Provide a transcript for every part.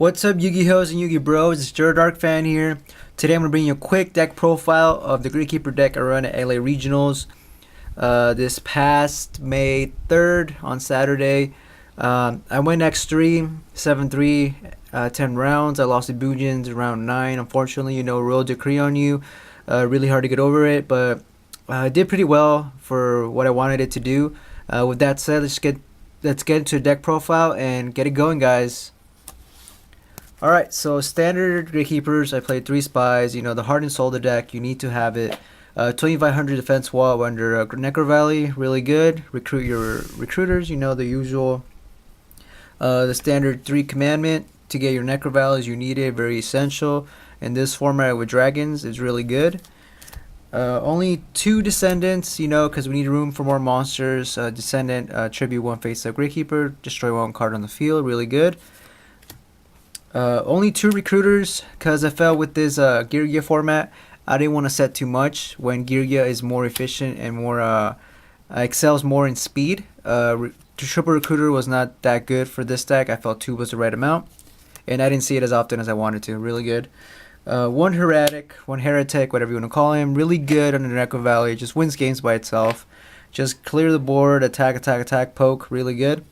What's up, Yugiohs and Yugi Bros? It's Duradarkfan here. Today I'm going to bring you a quick deck profile of the Gravekeeper deck I run at LA Regionals this past May 3rd on Saturday. I went X3, 7-3, 10 rounds. I lost to Bujins round 9. Unfortunately, royal decree on you. Really hard to get over it, but I did pretty well for what I wanted it to do. With that said, let's get into the deck profile and get it going, guys. Alright, so standard Gravekeepers, I played 3 Spies. The Heart and Soul of the deck, you need to have it. 2500 defense wall under Necro Valley, really good. Recruit your recruiters, the usual. The standard 3 Commandment, to get your Necro Valleys, you need it, very essential. In this format with dragons, it's really good. Only 2 Descendants, because we need room for more monsters. Descendant, tribute 1 face up Gravekeeper, destroy 1 card on the field, really good. Only 2 recruiters, because I felt with this Yugioh format, I didn't want to set too much when Yugioh is more efficient and more excels more in speed. Triple recruiter was not that good for this deck. I felt 2 was the right amount, and I didn't see it as often as I wanted to. Really good. 1 heretic, whatever you want to call him, really good under Necro Valley. Just wins games by itself. Just clear the board, attack, poke, really good.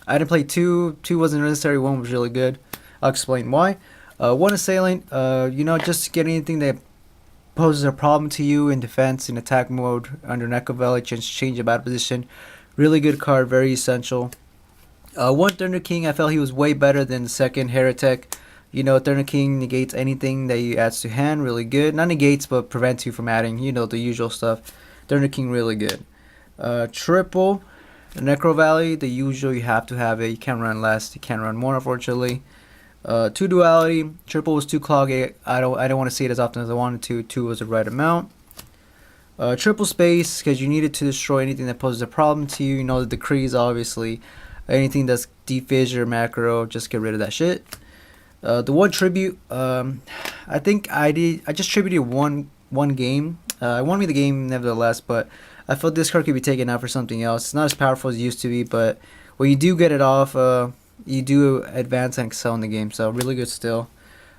I didn't play 2. 2 wasn't necessary. 1 was really good. I'll explain why. 1 assailant, just get anything that poses a problem to you in defense, in attack mode under Necro Valley, change the battle position. Really good card, very essential. 1 Thunder King, I felt he was way better than the second Heretic. Thunder King negates anything that you adds to hand, really good. Not negates, but prevents you from adding, the usual stuff. Thunder King, really good. Triple Necro Valley, the usual, you have to have it. You can't run less, you can't run more, unfortunately. 2 duality, triple was too cloggy. I don't want to see it as often as I wanted to. 2 was the right amount. Triple space, because you need it to destroy anything that poses a problem to you. The decrees, obviously. Anything that's deep fissure, macro, just get rid of that shit. The 1 tribute, I think I just tributed one game. I won me the game nevertheless, but I felt this card could be taken out for something else. It's not as powerful as it used to be, but when you do get it off, you do advance and excel in the game, so really good still.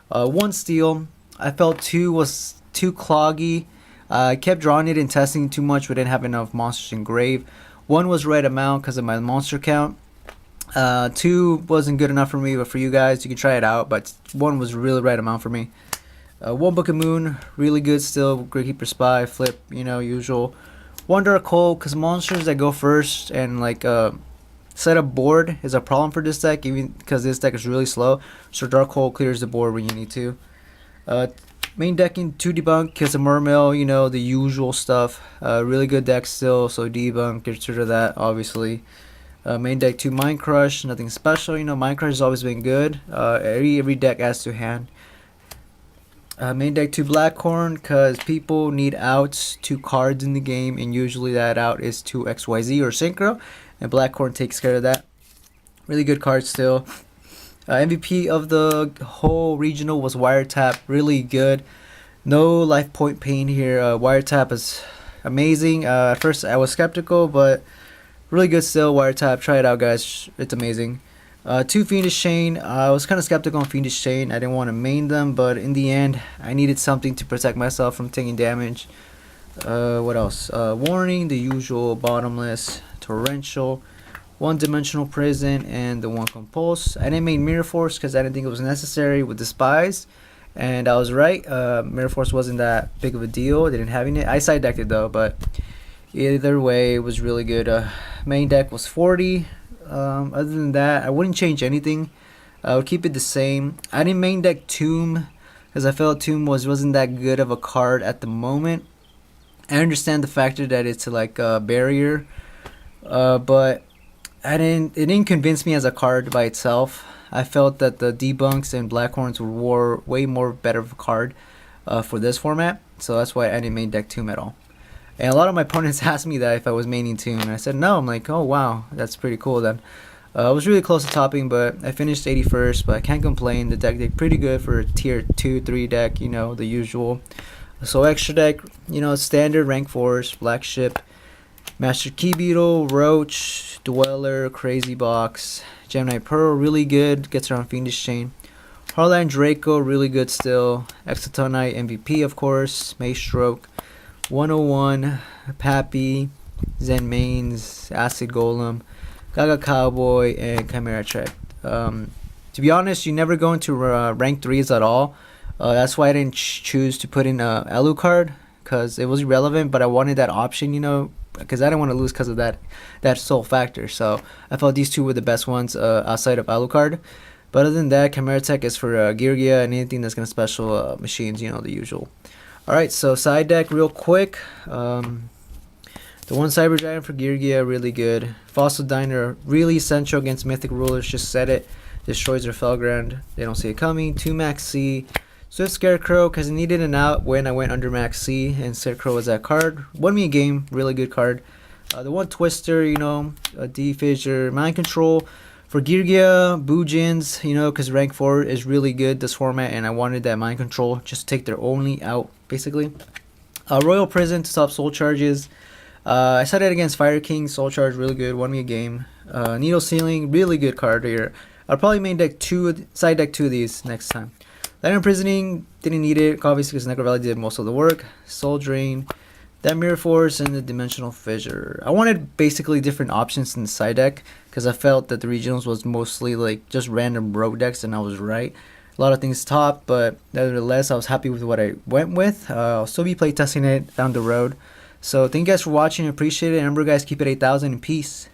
1 steal, I felt 2 was too cloggy. I kept drawing it and testing too much, but didn't have enough monsters in grave. 1 was right amount because of my monster count. 2 wasn't good enough for me, but for you guys, you can try it out, but 1 was really right amount for me. 1 Book of Moon, really good still. Gravekeeper Spy, flip, usual. 1 Dark Hole, because monsters that go first and set up board is a problem for this deck, even because this deck is really slow. So Dark Hole clears the board when you need to. Main decking 2 Debunk, because of Mermail, the usual stuff. Really good deck still, so Debunk, get rid of that, obviously. Main deck 2 Mind Crush, nothing special. Mind Crush has always been good. Every deck adds to hand. Main deck 2 Blackhorn, because people need outs, 2 cards in the game, and usually that out is 2 XYZ or Synchro, and Blackhorn takes care of that. Really good card still. MVP of the whole regional was Wiretap, really good. No life point pain here. Wiretap is amazing. At first I was skeptical, but really good still. Wiretap, try it out, guys. It's amazing. 2 Fiendish Chain. I was kind of skeptical on Fiendish Chain. I didn't want to main them, but in the end, I needed something to protect myself from taking damage. What else? Warning, the usual bottomless, torrential, 1 Dimensional Prison, and the 1 Compulse. I didn't main Mirror Force because I didn't think it was necessary with the Spies, and I was right. Mirror Force wasn't that big of a deal. They didn't have it. I side decked it though, but either way, it was really good. Main deck was 40. Other than that, I wouldn't change anything. I would keep it the same. I didn't main deck Tomb because I felt Tomb wasn't that good of a card at the moment. I understand the factor that it's like a barrier, but it didn't convince me as a card by itself. I felt that the Debunks and Blackhorns were way more better of a card for this format, so that's why I didn't main deck Tomb at all. And a lot of my opponents asked me that if I was maining Tomb, and I said no. I'm like, oh wow, that's pretty cool then. I was really close to topping, but I finished 81st, but I can't complain. The deck did pretty good for a tier 2-3 deck, the usual. So extra deck, standard rank 4s, Black Ship, Master Key Beetle, Roach, Dweller, Crazy Box, Gemini Pearl, really good, gets around Fiendish Chain. Harland Draco, really good still. Exotonite MVP, of course. Maestroke. 101, Pappy, Zen Mains, Acid Golem, Gaga Cowboy, and Chimera Check. To be honest, you never go into rank 3s at all. That's why I didn't choose to put in a Alucard, because it was irrelevant, but I wanted that option, you know, because I didn't want to lose because of that sole factor. So I felt these two were the best ones outside of Alucard. But other than that, Chimera Tech is for Yugioh and anything that's going to special machines, you know, the usual. Alright, so side deck real quick. The one Cyber Dragon for Yugioh, really good. Fossil Diner, really essential against Mythic Rulers, just said it. Destroys their Felground, they don't see it coming. 2 Max C. Swift Scarecrow, because I needed an out when I went under Max C, and Scarecrow was that card. Won me a game, really good card. The one Twister, you know, D-Fissure, Mind Control. For Yugioh, Boojins, you know, because rank 4 is really good this format, and I wanted that Mind Control, just take their only out, basically. Royal Prison to stop Soul Charges. I set it against Fire King, Soul Charge, really good, won me a game. Needle Ceiling, really good card here. I'll probably main deck side deck 2 of these next time. Light Imprisoning, didn't need it, obviously, because Necro Valley did most of the work. Soul Drain, that Mirror Force, and the Dimensional Fissure. I wanted basically different options in the side deck, because I felt that the regionals was mostly like just random rogue decks, and I was right. A lot of things top, but nevertheless, I was happy with what I went with. I'll still be playtesting it down the road. So thank you guys for watching. I appreciate it. And remember, guys, keep it 8,000 and peace.